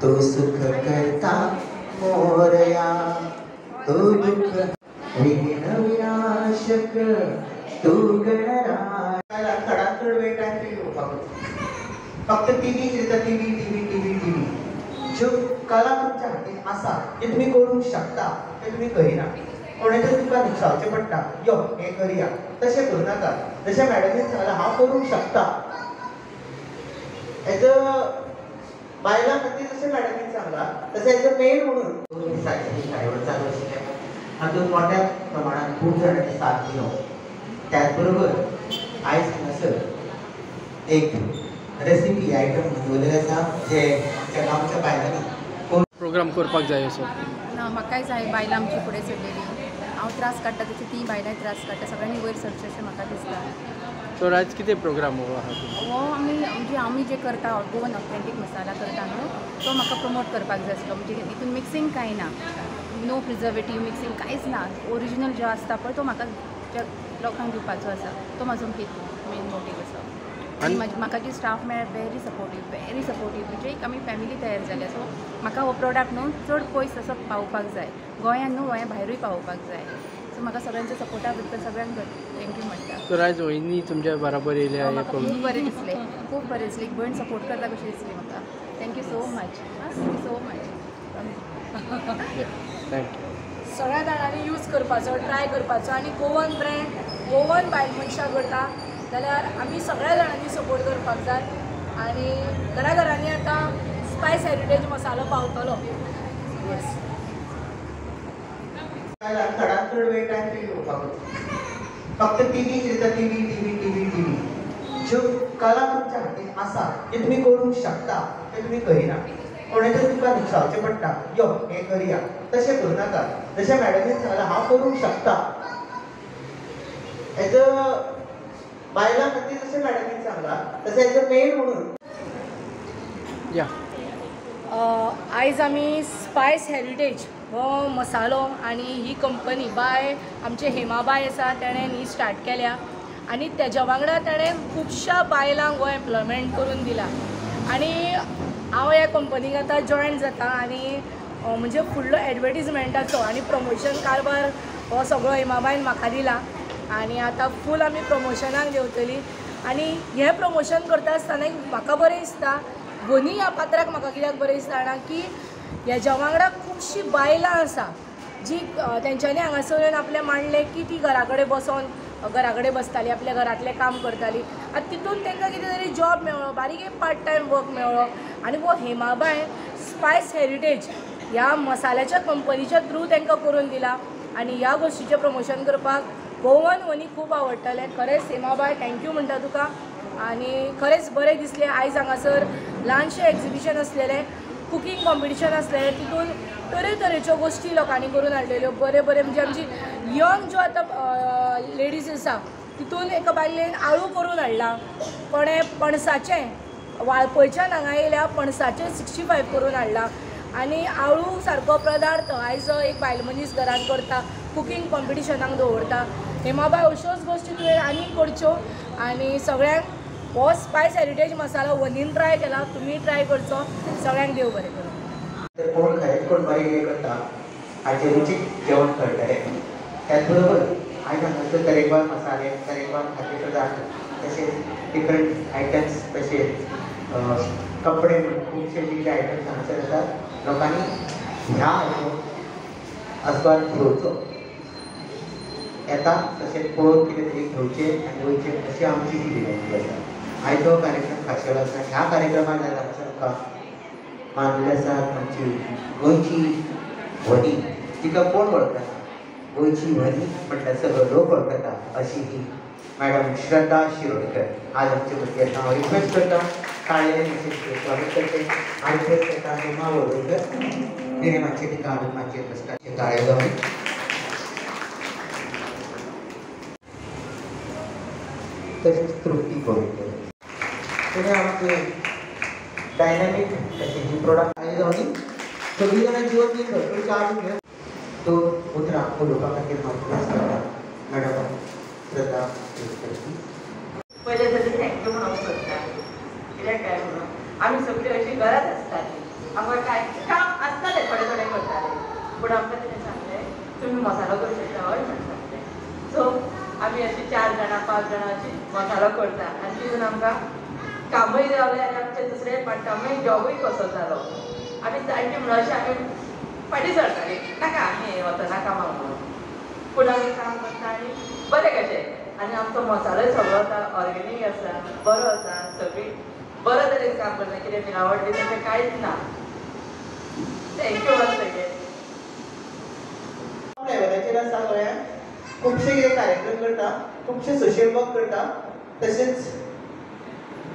तो सुख करता मोरया, तो दुःख विघ्न विनाशक तू गणराज. खडाखड वेळ टाइम फक्त टीव्ही जो कला तुमच्या हातीन आसा ते तुम्ही करूंक शकता ते तुम्ही करिना. कोणाचे तुमकां दिसावचें पडटा यो हें करुया तशें करूं नाका. जशें मॅडमीन सांगलां हांव करूंक शकता एज अ बायलां खातीर जशें मॅडमीन सांगलां तशें एज अ मेल म्हणून 2 दिसांची कार्यावळ चालू आशिल्ल्या हातूंत मोठ्या प्रमाणात खूब जाणांनी साथ दिलो. त्याच बरोबर आयज हांगासर एक रेसिपी आयटम दवरलेले आसा जे आमच्या बायलांनी प्रोग्राम करपाक जाय असो. म्हाकाय जाय बायलां आमची फुडें सरलेली. हांव त्रास काडटा तशी ती बायलांय त्रास काडटा. सगळ्यांनी वयर सरचें अशें म्हाका दिसता. सो आयज कितें प्रोग्राम हो आहा? हो आमी जे करता गोवन ऑथेंटीक मसाला करता न्हू तो म्हाका प्रमोट करपाक जाय आसलो. म्हणजे हितून मिक्सिंग कांय ना, नो प्रिजर्वेटीव मिक्सिंग कांयच ना. ओरिजिनल जो आसता पळय तो म्हाका लोकांक दिवपाचो आसा. तो म्हाजो मेन मोटीव आसा. आनी म्हाका जी स्टाफ मेळ्ळा व्हेरी सपोर्टीव म्हणजे एक आमी फॅमिली तयार जाल्या. सो म्हाका हो प्रोडक्ट न्हू चड पयस असो पावोवपाक जाय. गोंयान न्हू गोंया भायरूय पावोवपाक जाय. सो म्हाका सगळ्यांच्या सपोर्टा बद्दल सगळ्यांक थँक्यू म्हणटा. सो आयज वहिनी तुमच्या बरोबर येयल्या. खूब बरें दिसलें, खूब बरें दिसलें. एक भयण सपोर्ट करता कशी दिसली म्हाका. Thank you so much. थँक्यू. सगळ्या जाणांनी यूज करपाचो, ट्राय करपाचो आनी गोवन ब्रँड गोवन बायल मनशां करता जाल्यार आमी सगळ्या जाणांनी सपोर्ट करपाक जाय. आनी घराघरांनी आतां स्पायस हेरिटेज मसालो पावतलो. खडाखड वेळ टाइम फक्त टीव्ही जो कला तुमच्या हातीन आसा ते तुम्ही करूंक शकता ते तुम्ही करिना. कोणाचे तुमकां दिसावचें पडटा यो हें करुया तशें करूं नाका. जशें मॅडमीन सांगलां हांव करूंक शकता एज अ बायलां खातीर जशें मॅडमीन सांगलां तशें एज अ मेल म्हणून. आयज आमी स्पायस हेरिटेज हो मसालो आनी ही कंपनी बाय आमचे हेमाबाय आसा तेणें ही स्टार्ट केल्या. आनी तेज्या वांगडा तेणें खुबश्या बायलांक हो एम्प्लॉयमेंट करून दिला. आनी हांव ह्या कंपनीक आतां जॉयन जाता आनी म्हणजे फुडलो एडवर्टिजमेंटाचो आनी प्रमोशन कारभार हो सगळो हेमाबायन म्हाका दिला. आनी आतां फूल आमी प्रमोशनाक देंवतलीं. आनी हें प्रमोशन करता आसतना म्हाका बरें दिसता वनी ह्या पात्राक म्हाका कित्याक बरें दिसता जाणा की हेज्या वांगडा खुबशीं बायलां आसा जी तेंच्यांनी हांगासर येवन आपलें मांडलें की ती घरा कडेन बसोन घरा कडेन बसतालीं आपल्या घरांतलें काम करतालीं. आतां तितून तांकां कितें तरी जॉब मेळ्ळो, बारीक एक पार्ट टायम वर्क मेळ्ळो. आनी वो हेमाबाय स्पायस हेरिटेज ह्या मसाल्याच्या कंपनीच्या थ्रू तांकां करून दिला. आनी ह्या गोश्टीचें प्रमोशन करपाक गोवन वनी खूब आवडटलें. खरेंच हेमाबाय थँक्यू म्हणटा तुका. आनी खरेंच बरें दिसलें. आयज हांगासर ल्हानशें एग्जिबिशन आसलेलें, कुकींग कॉम्पिटिशन आसलेलें. तितून तरेतरेच्यो गोश्टी लोकांनी करून हाडलेल्यो बरे म्हणजे आमची यंग ज्यो आतां लेडीज आसा तितून एका बायलेन आळू करून हाडला. कोणें पणसाचें वाळपयच्यान हांगा येयल्या पणसाचें 65 करून हाडला. आनी आळू सारको पदार्थ आयज एक बायल मनीस घरांत करता, कुकींग कॉम्पिटिशनाक दवरता. हेमाबाय अश्योच गोश्टी तुवें आनी करच्यो. आनी सगळ्यांक हो स्पायस हेरिटेज मसालो वनीन ट्राय केला, तुमी ट्राय करचो. सगळ्यांक देव बरें करूं. कोण खरेंच कोण बरें हें करता हाचें रुचीक जेवण करतलें. त्याच बरोबर आयज हांगासर तरेकवार मसाले, तरेकवार खाद्य पदार्थ तशेंच डिफरंट आयटम्स तशेंच कपडे खुबशे जे आयटम्स हांगासर आसात लोकांनी ह्या आस्वाद घेवचो. येता तशेंच पळोवन कितें तरी घेवचें आनी वयचें अशी आमची ही विनंती आसा. आयज हो कार्यक्रम खाशेलो आसा. ह्या कार्यक्रमाक हांगासर आमकां मानलेले आसात आमची गोंयची वनी तिका कोण वळखना. गोंयची वनी म्हटल्यार सगळो लोक वळखता अशी ही मॅडम श्रद्धा शिरोडकर. आज आमचे मदीं आसा. हांव रिक्वेस्ट करता काळेले निशेचे स्वागत करते. हांव रिक्वेस्ट करता हेमा वळवयकर तिणें मातशें तिका हाडून मातशें बसपाचें ताळे जावन तशेंच तृप्ती गोविंकर तिणें आमचे डायनामीक अशी जी प्रोडक्ट आयज जावनी सगळीं जाणां जेवण बी भरपूर च्या बी घेवन तो उतरां उलोवपा खातीर हांव रिक्वेस्ट करता मॅडम श्रद्धा शिरोडकर. पयले तरी थँक्यू म्हणून करता कित्याक काय म्हणून आमी सगळीं अशी घरात आसतालीं. आमकां काय काम आसतालें थोडें थोडें करतालें पूण आमकां तेणें सांगलें तुमी मसालो करूं शकता हय म्हणून सांगलें सो आमी अशी 4 जाणां 5 जाणां अशी मसालो करता आनी तितून आमकां कामूय जालें आनी आमचें दुसरें पार्टामूय जॉबूय कसो जालो आमी जाणटी म्हणून अशें आमी फाटीं सरतालीं नाका आमी वचना कामाक म्हणून पूण आमी काम करता आनी बरें कशें आनी आमचो मसालोय सगळो आतां ऑर्गेनीक आसा बरो आसा सगळीं बरो तरेन काम करता कितें मिलावट बी तशें कांयच ना थँक्यू वन्स अगेन लेवलाचेर आसा गोंयांत खुबशे कितें कार्यक्रम करता खुबशे सोशियल वर्क करता तशेंच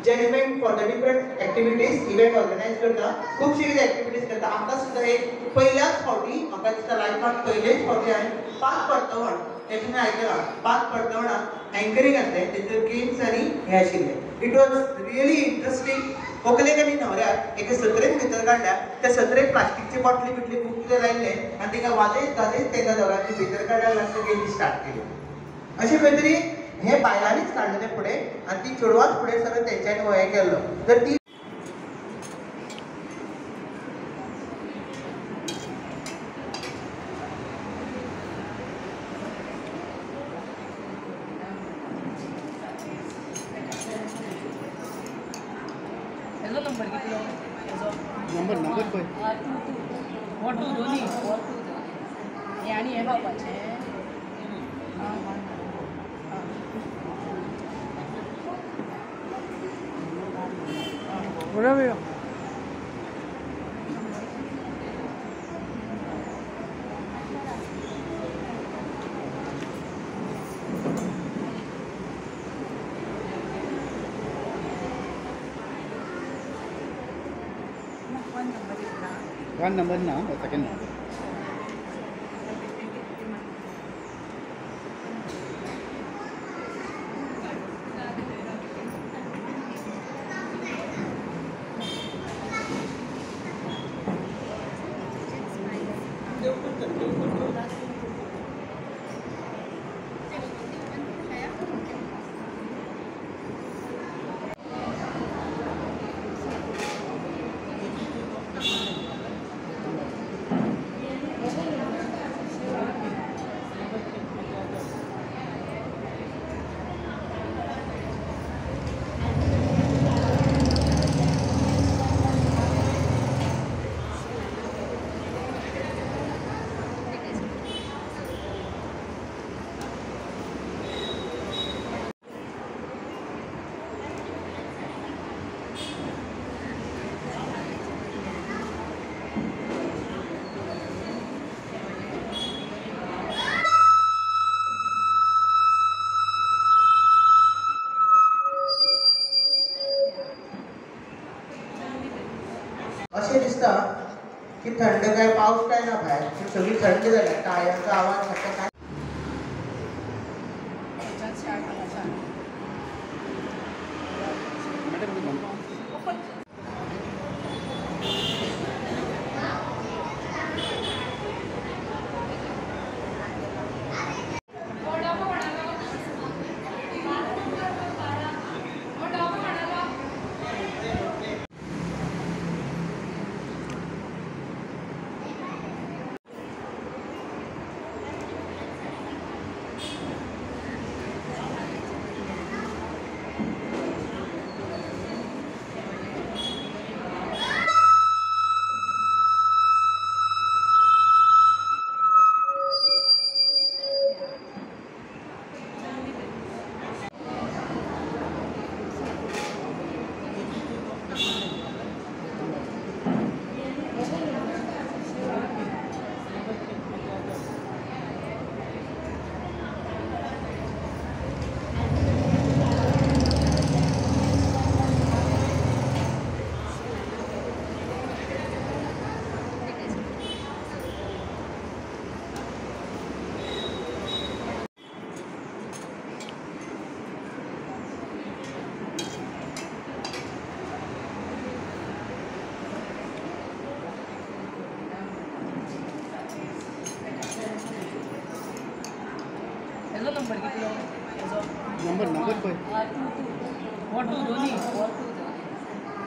genuine for the different activities event organise करता खुबशे कितें एक्टिविटीज करता आमकां सुद्दां एक पयल्याच फावटी म्हाका दिसता लायफान पयलेच फावटी हांवें 5 परतवण हें तुमी आयकलां 5 परतवणां एंकरींग आसलें तेतूर गेम्स आनी हें आशिल्लें इट वॉज रियली इंट्रस्टींग व्हंकलेक आनी न्हवऱ्याक एके सत्रेक भितर काडल्या त्या सत्रेक प्लास्टीकचे बॉटली बिटली खूब कितें लायिल्ले आनी ताका वाजयत गाजयत तांकां दोगांनी भितर काडल्या लास्ट गेमी स्टार्ट केली अशें खंय तरी हे बायलांनीच काडलेलें फुडें आनी ती चेडवांच फुडें सगळें तेंच्यांनी हें केल्लो तर ती हेजो नंबर कितलो नंबर पळय वॉटू दोनी हे आनी हे पावपाचें बरो वेळ वन नंबर ना सेकंड नंबर अशें दिसता की थंड काय पावस काय ना भायर पूण सगळी थंड जाल्या टाळयांचो आवाज मातसो काय हेजो नंबर कितलो नंबर पळय वॉटू दोनी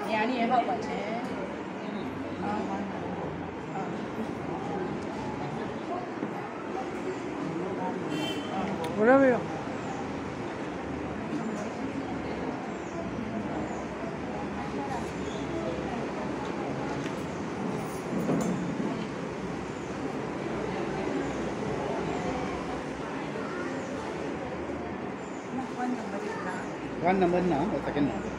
हे आनी हे पावपाचें बरोबर. One number now, the second number.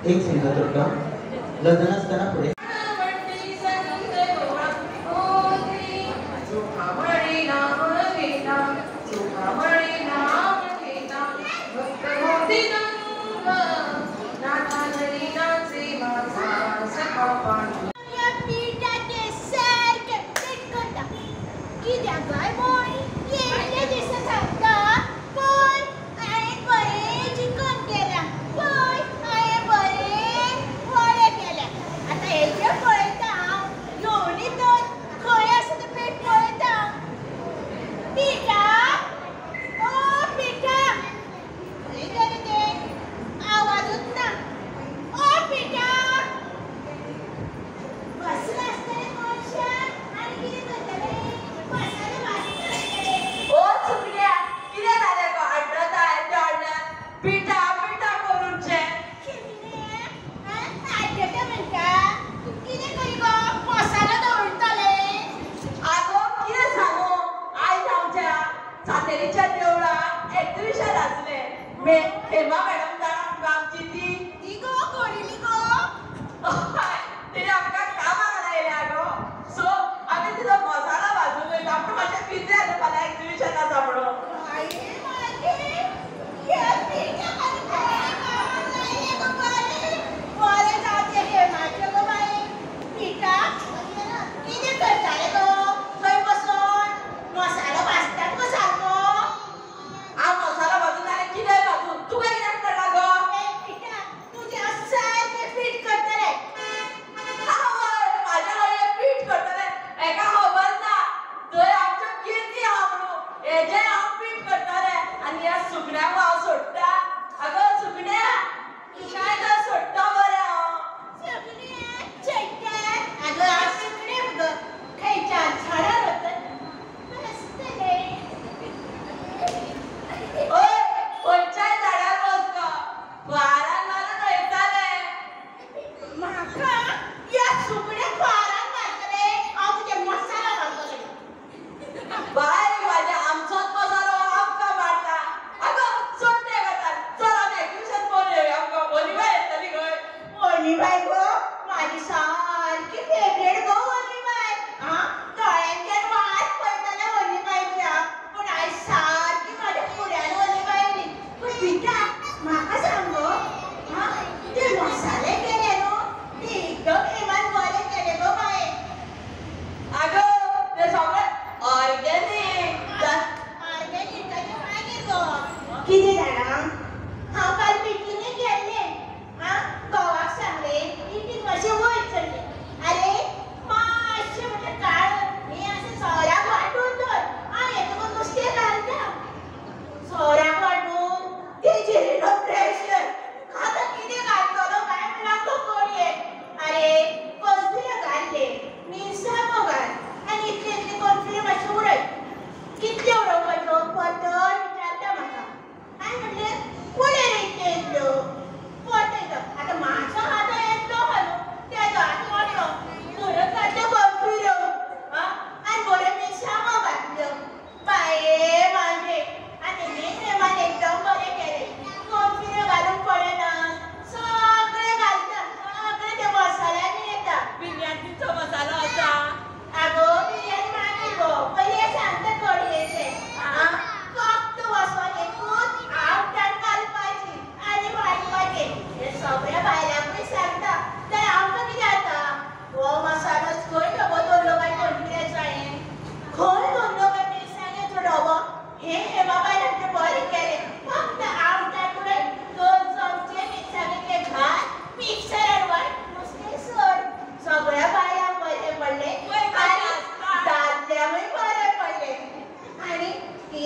एक सिंधुदुर्ग लग्न असताना पुढे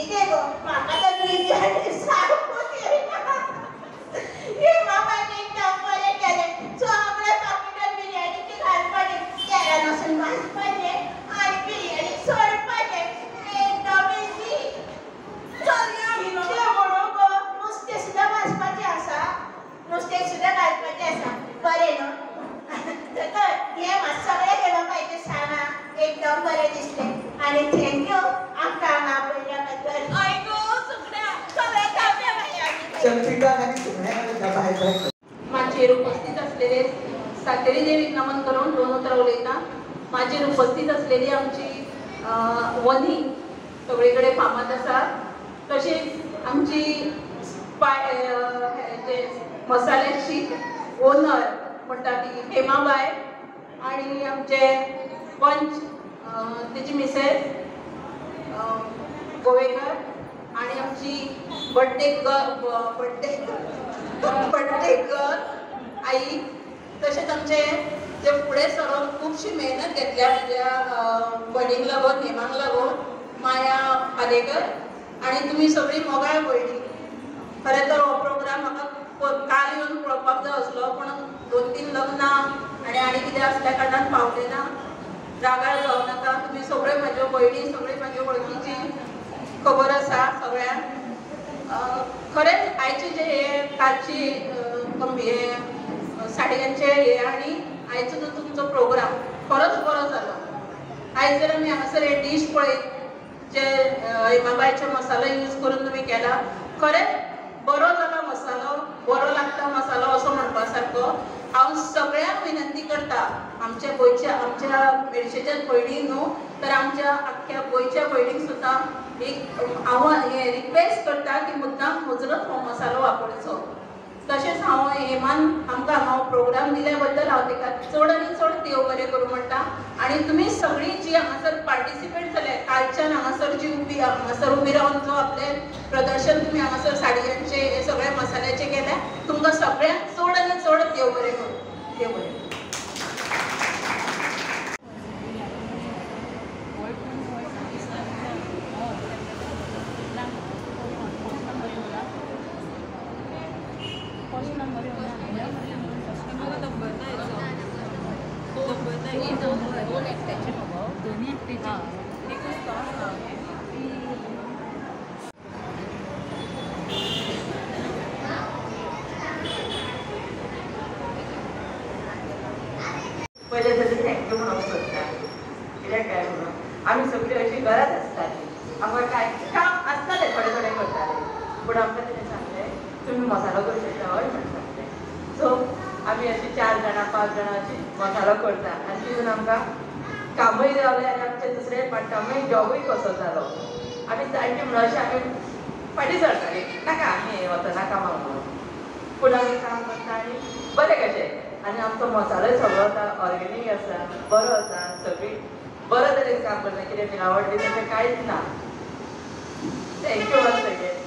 कितें गो म्हाका तर बिर्याणी सारकोच येयना हे बाबान एकदम बरें केलें सो आपल्या पाकिटान बिर्याणीची घालपाची तेलान वचून भाजपाचें आनी बिर्याणी सोडपाचें एकदम इजी चलया इतलें म्हणून गो नुस्तें सुद्दां भाजपाचें आसा नुस्तें सुद्दां घालपाचें आसा बरें न्हू तर हे सगळें केलो पाहिजे सांगा एकदम बरें दिसलें आनी थँक्यू आमकां हांगा पळयल्या बद्दल आयगो सुकण्या सगळें चमचिका आणि सुकण्या भायर माझेर उपस्थित असलेले सातेरी देवीक नमन करून दोन उतरां उलयता माझेर उपस्थित असलेली आमची वनी सगळीकडे फामाद आसा तशीच आमची मसाल्याची ओनर म्हणटा ती हेमाबाय आणि आमचे पंच तेजी मिसेस गोवेकर आणि आमची बर्थडे गर्ल आई तशेंच आमचे जे फुडें सरून खुबशी मेहनत घेतल्या म्हज्या भयणीक लागून हेमाक लागून माया पालेकर आणि तुमी सगळीं मोगाळ पळयली खरें तर हो प्रोग्राम म्हाका काल येवन पळोवपाक जाय आसलो पूण 2-3 लग्नां आनी कितें आसल्या कारणान पावलें ना रागार जावं नाका तुमी सगळ्यो म्हाज्यो भयणी सगळीं म्हाज्या वळखीची खबर आसा सगळ्यांक खरेंच आयचे जे हे कालची साडयांचे हे आनी आयचो जो तुमचो प्रोग्राम खरोच बरो जालो आयज जर आमी हांगासर हे डीश पळयत जे हेमाबायचे मसालो यूज करून तुमी केला खरेंच बरो जालो मसालो बरो लागता मसालो असो म्हणपा सारको हांव सगळ्यांक विनंती करता आमच्या गोंयच्या आमच्या मेडशेच्या भयणी न्हू तर आमच्या आख्ख्या गोंयच्या भयणीक सुद्दां एक हांव हे रिक्वेस्ट करता की मुद्दाम मुजरत हो मसालो वापरचो तशेंच हांव हेमान आमकां हांगा प्रोग्राम दिल्या बद्दल हांव ताका चड आनी चड देव बरें करूं म्हणटा आनी तुमी सगळीं जी हांगासर पार्टिसिपेट जाले कालच्यान हांगासर जी हांगासर उबी रावन जो आपलें प्रदर्शन तुमी हांगासर साडयांचे हे सगळे मसाल्याचे केले तुमकां सगळ्यांक चड आनी चड देव बरें करूं देव बरें पहिले तरी थँक्यू म्हणून सोदता कित्याक काय म्हणून आमी सगळीं अशी घरात आसताली आमकां काय काम आसतालें थोडे थोडे करताले पूण आमकां तेणें सांगलें तुमी मसालो करूं शकता हय म्हणून सांगलें सो आमी अशी 4 जाणां 5 जाणां अशी मसालो करता आनी तितून आमकां कामूय जालें आनी आमचें दुसरें पार्टामूय जॉबूय कसो जालो आमी जाणटी म्हणून अशें आमी फाटीं सरतालीं नाका आमी वचना कामाक म्हणून पूण आमी काम करता आनी बरें कशें आनी आमचो मसालोय सगळो आतां ऑर्गेनीक आसा बरो आसा सगळीं बरो तरेन काम करता कितें मिलावट बी तशें कांयच ना थँक्यू वन्स अगेन